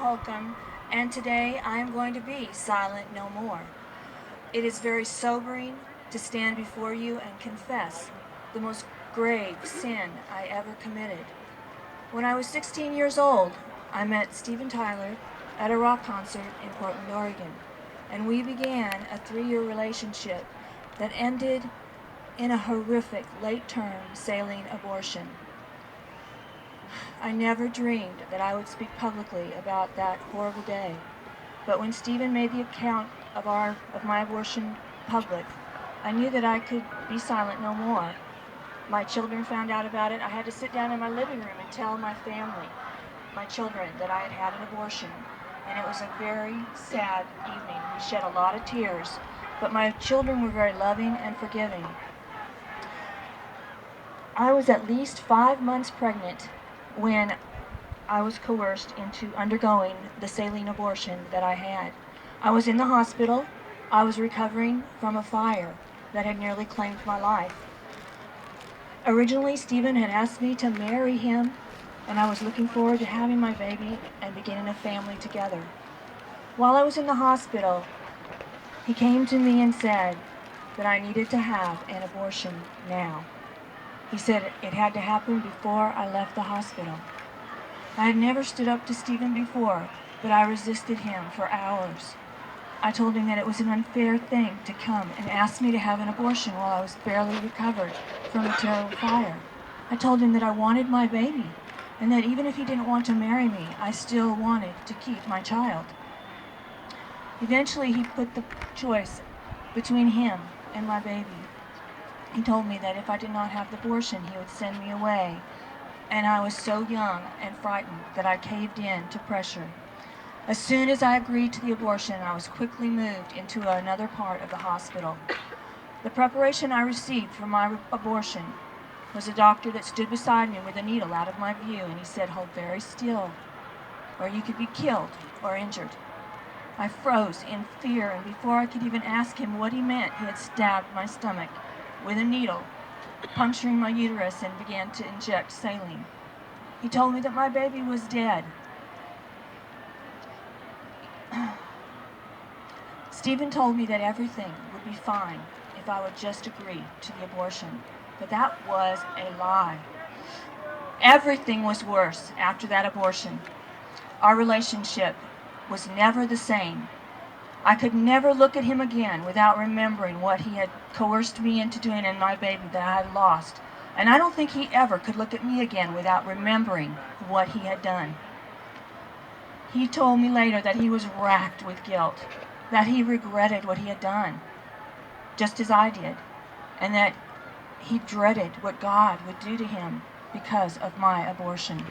Holcomb, and today I am going to be silent no more. It is very sobering to stand before you and confess the most grave sin I ever committed. When I was 16 years old, I met Steven Tyler at a rock concert in Portland, Oregon, and we began a 3-year relationship that ended in a horrific late-term saline abortion. I never dreamed that I would speak publicly about that horrible day, but when Steven made the account of my abortion public, I knew that I could be silent no more. My children found out about it. I had to sit down in my living room and tell my family, my children, that I had had an abortion, and it was a very sad evening. We shed a lot of tears, but my children were very loving and forgiving. I was at least 5 months pregnant when I was coerced into undergoing the saline abortion that I had. I was in the hospital. I was recovering from a fire that had nearly claimed my life. Originally, Steven had asked me to marry him, and I was looking forward to having my baby and beginning a family together. While I was in the hospital, he came to me and said that I needed to have an abortion now. He said it had to happen before I left the hospital. I had never stood up to Steven before, but I resisted him for hours. I told him that it was an unfair thing to come and ask me to have an abortion while I was barely recovered from a terrible fire. I told him that I wanted my baby, and that even if he didn't want to marry me, I still wanted to keep my child. Eventually, he put the choice between him and my baby. He told me that if I did not have the abortion, he would send me away. And I was so young and frightened that I caved in to pressure. As soon as I agreed to the abortion, I was quickly moved into another part of the hospital. The preparation I received for my abortion was a doctor that stood beside me with a needle out of my view, and he said, "Hold very still, or you could be killed or injured." I froze in fear, and before I could even ask him what he meant, he had stabbed my stomach with a needle, puncturing my uterus, and began to inject saline. He told me that my baby was dead. Steven told me that everything would be fine if I would just agree to the abortion, but that was a lie. Everything was worse after that abortion. Our relationship was never the same. I could never look at him again without remembering what he had coerced me into doing and my baby that I had lost. And I don't think he ever could look at me again without remembering what he had done. He told me later that he was racked with guilt, that he regretted what he had done, just as I did, and that he dreaded what God would do to him because of my abortion.